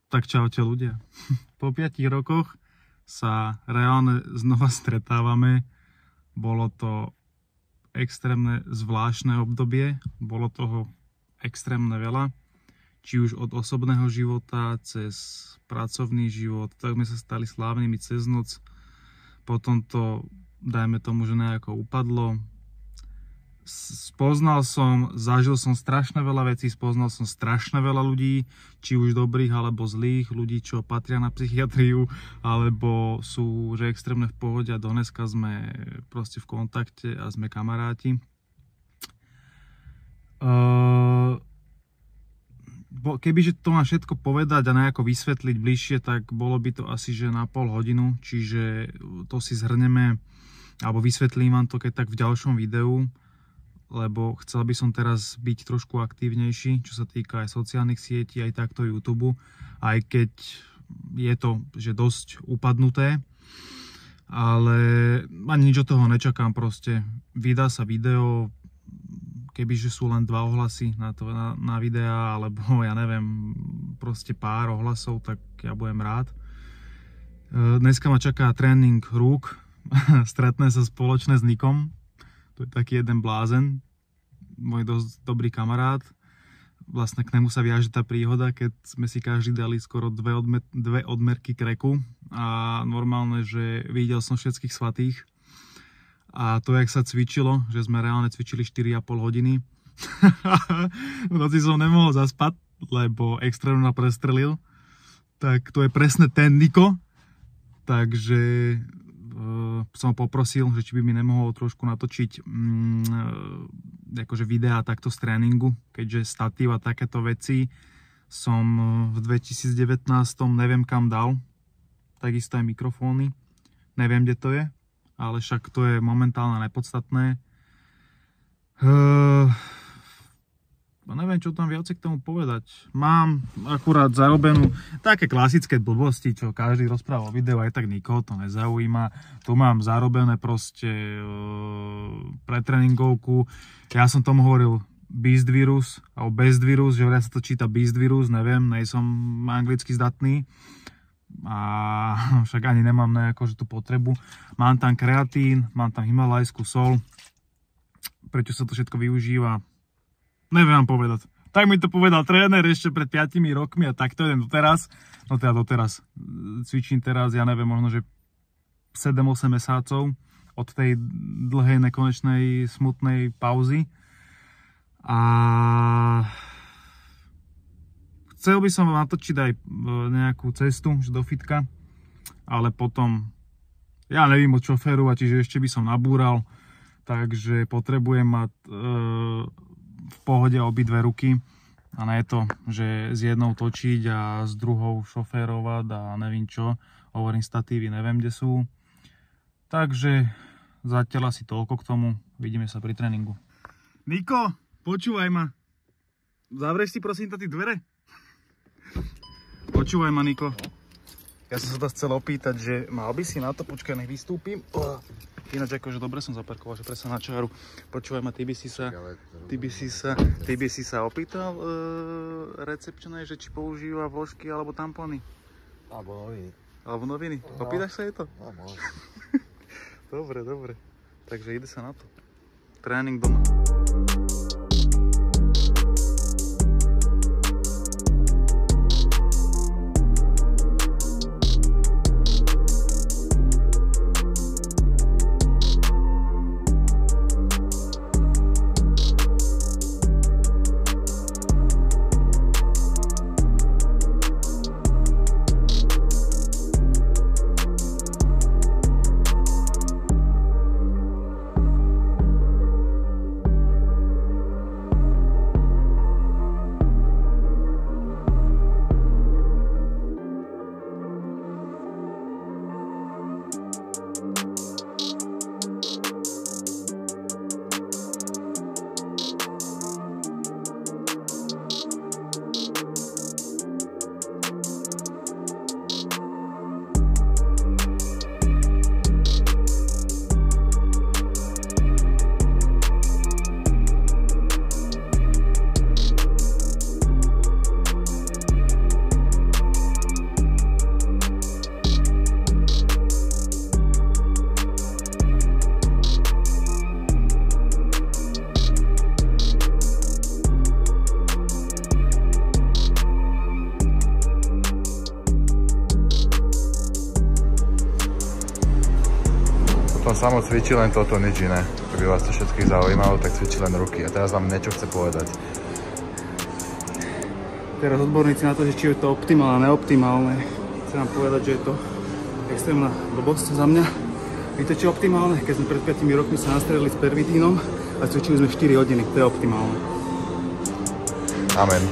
Tak čaute ľudia. Po 5 rokoch sa reálne znova stretávame. Bolo to extrémne zvláštne obdobie. Bolo toho extrémne veľa. Či už od osobného života, cez pracovný život. Tak sme sa stali slávnymi cez noc. Potom to, dajme tomu, že nejako upadlo. Zažil som strašne veľa vecí, spoznal som strašne veľa ľudí, či už dobrých alebo zlých, ľudí, čo patria na psychiatriu, alebo sú že extrémne v pohode a dneska sme proste v kontakte a sme kamaráti. Kebyže to mám všetko povedať a nejako vysvetliť bližšie, tak bolo by to asi že na pol hodinu, čiže to si zhrneme, alebo vysvetlím vám to keď tak v ďalšom videu. Lebo chcel by som teraz byť trošku aktívnejší, čo sa týka aj sociálnych sietí, aj takto YouTube, aj keď je to že dosť upadnuté, ale ani nič od toho nečakám, proste vydá sa video, kebyže sú len 2 ohlasy na videá, alebo ja neviem, proste pár ohlasov, tak ja budem rád. Dneska ma čaká tréning rúk, stretne sa spoločne s Nikom. To je taký jeden blázen, môj dosť dobrý kamarát. Vlastne k nemu sa viaže tá príhoda, keď sme si každý dali skoro dve odmerky kreku a normálne, že videl som všetkých svatých. A to, jak sa cvičilo, že sme reálne cvičili 4,5 hodiny. V noci som nemohol zaspať, lebo extrémne ma prestrelil. Tak to je presne ten Niko. Takže som poprosil, že či by mi nemohol trošku natočiť akože videá takto z tréningu, keďže statív a takéto veci som v 2019 neviem kam dal, takisto aj mikrofóny, neviem kde to je, ale však to je momentálne nepodstatné. Neviem, čo tam viacej k tomu povedať. Mám akurát zarobenú také klasické blbosti, čo každý rozpráva o videu, aj tak nikoho to nezaujíma. Tu mám zarobené proste pretréningovku. Ja som tomu hovoril Beast Virus, alebo Best Virus, že vraj sa to číta Beast Virus, neviem, nejsom anglicky zdatný. A však ani nemám nejakú tú potrebu. Mám tam kreatín, mám tam himalajskú sol. Prečo sa to všetko využíva? Neviem vám povedať. Tak mi to povedal tréner ešte pred 5 rokmi a takto jeden doteraz. No teda doteraz. Cvičím teraz, ja neviem, možno že 7-8 mesiacov od tej dlhej, nekonečnej, smutnej pauzy. A chcel by som vám natočiť aj nejakú cestu do fitka, ale potom ja nevím od šoféru, a čiže ešte by som nabúral, takže potrebujem mať v pohode obidve ruky a nie to, že s jednou točiť a s druhou šoférovať a neviem čo, hovorím statívy, neviem kde sú. Takže zatiaľ asi toľko k tomu, vidíme sa pri tréningu. Niko, počúvaj ma, zavrieš si prosím tie dvere? Počúvaj ma, Niko, ja som sa to chcel opýtať, že mal by si na to, počkaj, nech vystúpim. Ináč akože dobre som zaparkoval, že presne na čáru. Počúvaj ma, ty by si sa opýtal recepčnej, že či používa vložky alebo tampóny? Alebo noviny. No. Opýtaš sa jej to? No, môžem. Dobre. Takže ide sa na to. Tréning doma. Aspoň samo cvičí len toto, nič iné. Keby vás to všetkých zaujímalo, tak cvičí len ruky. A teraz vám niečo chce povedať. Teraz odborníci na to, že či je to optimálne, neoptimálne. Chcem vám povedať, že je to extrémna blbosť za mňa. Víte, čo je optimálne? Keď sme pred 5 rokmi sa nastrelili s pervitínom a cvičili sme 4 hodiny, to je optimálne. Amen.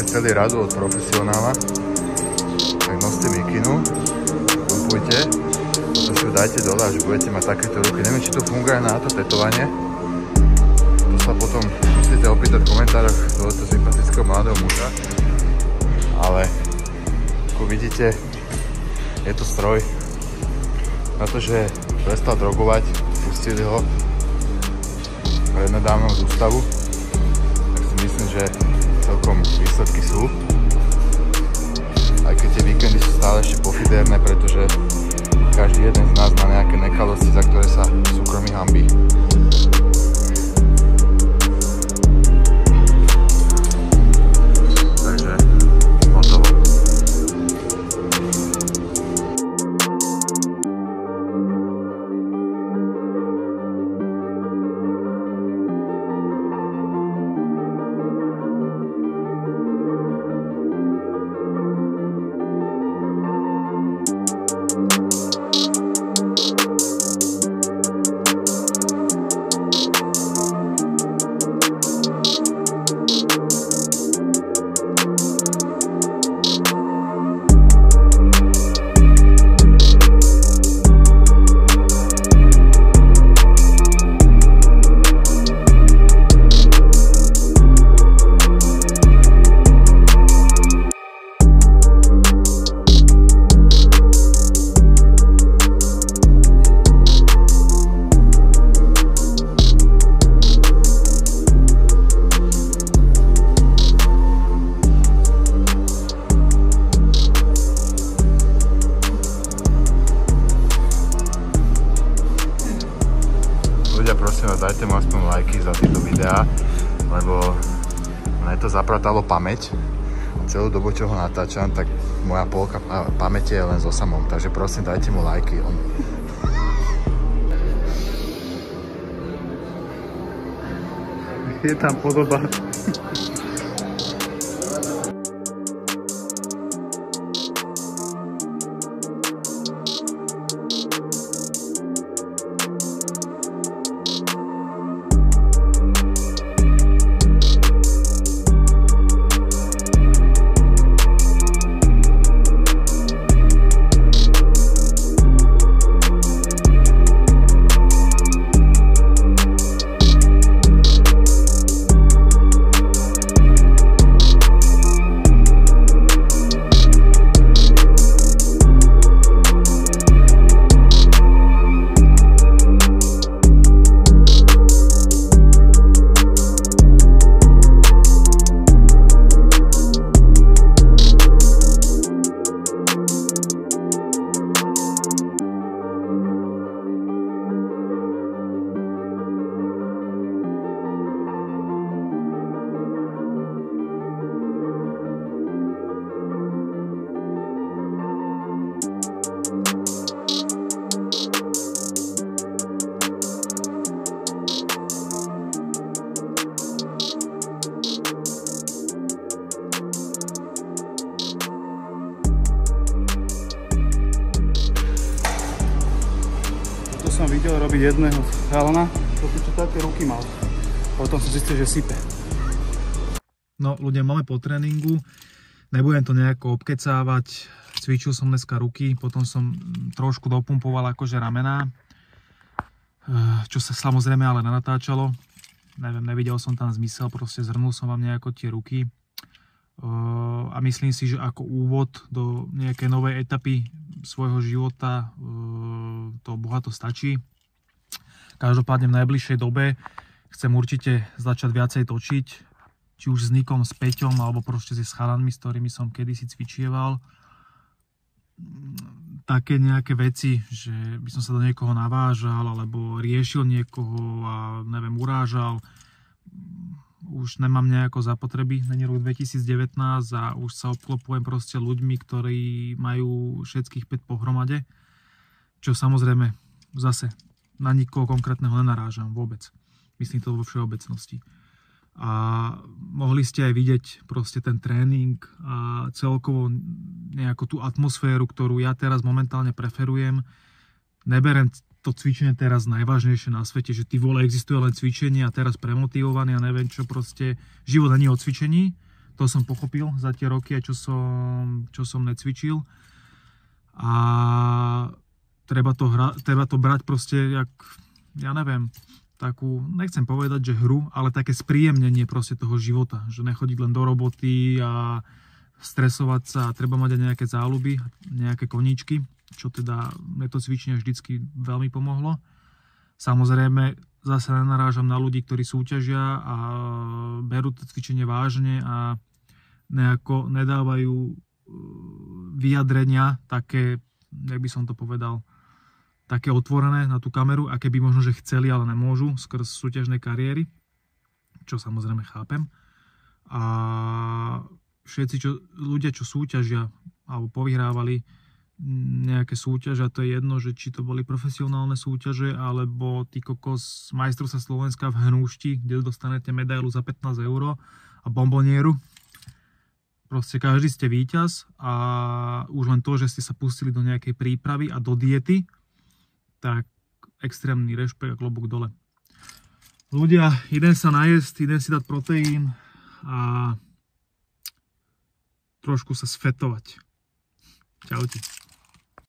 Chceli radu od profesionála, tak noste mikinu, pumpujte, potom si ju dajte dole, až budete mať takéto ruky. Neviem, či to funguje na to tetovanie. To sa potom musíte opýtať v komentároch tohoto sympatického mladého muža. Ale ako vidíte, je to stroj. Na to, že prestal drogovať, pustili ho nedávno z ústavu, tak si myslím, že celkom výsledky sú. Aj keď tie víkendy sú stále ešte pofiderné, pretože každý jeden z nás má nejaké nekalosti, za ktoré sa v súkromí hanbí. Takže hotovo. Prosím vás, dajte mu aspoň lajky za tieto videá, lebo mne to zapratalo pamäť. Celú dobu, čo ho natáčam, tak moja polka pamäti je len so samom, takže prosím, dajte mu lajky. Je tam podoba. robiť jedného chalana, čo také ruky mal. Potom som zistil, že sype. No ľudia, máme po tréningu, nebudem to nejako obkecávať, cvičil som dneska ruky, potom som trošku dopumpoval akože ramená, čo sa samozrejme ale nenatáčalo. Neviem, nevidel som tam zmysel, proste zhrnul som vám nejako tie ruky. A myslím si, že ako úvod do nejakej novej etapy svojho života to bohato stačí. Každopádne v najbližšej dobe chcem určite začať viacej točiť, či už s Nikom, s Peťom, alebo proste s chalanmi, s ktorými som kedysi cvičieval. Také nejaké veci, že by som sa do niekoho navážal, alebo riešil niekoho a neviem, urážal. Už nemám nejako zapotreby, není rok 2019 a už sa obklopujem proste ľuďmi, ktorí majú všetkých 5 pohromade, čo samozrejme zase na nikoho konkrétneho nenarážam vôbec. Myslím to vo všeobecnosti. A mohli ste aj vidieť proste ten tréning a celkovo nejakú tú atmosféru, ktorú ja teraz momentálne preferujem. Neberem to cvičenie teraz najvážnejšie na svete, že ty vole, existuje len cvičenie a teraz premotivovaný a neviem čo, proste život nie o cvičení. To som pochopil za tie roky, čo som necvičil. A treba to brať proste jak, ja neviem, takú, nechcem povedať, že hru, ale také spríjemnenie proste toho života, že nechodiť len do roboty a stresovať sa a treba mať aj nejaké záľuby, nejaké koníčky, čo teda mne to cvičenie vždycky veľmi pomohlo. Samozrejme, zase nenarážam na ľudí, ktorí súťažia a berú to cvičenie vážne a nejako nedávajú vyjadrenia také, jak by som to povedal, také otvorené na tú kameru, aké by možno, že chceli, ale nemôžu skrz súťažnej kariéry, čo samozrejme chápem. A všetci ľudia, čo súťažia alebo povyhrávali nejaké súťaže, a to je jedno, že či to boli profesionálne súťaže, alebo ty kokos majstrovstva Slovenska v hnúšti, kde dostanete medailu za 15 € a bombonieru. Proste každý ste víťaz a už len to, že ste sa pustili do nejakej prípravy a do diety, tak extrémny rešpekt a klobúk dole. Ľudia, idem sa najesť, idem si dať proteín a trošku sa sfetovať. Čaute.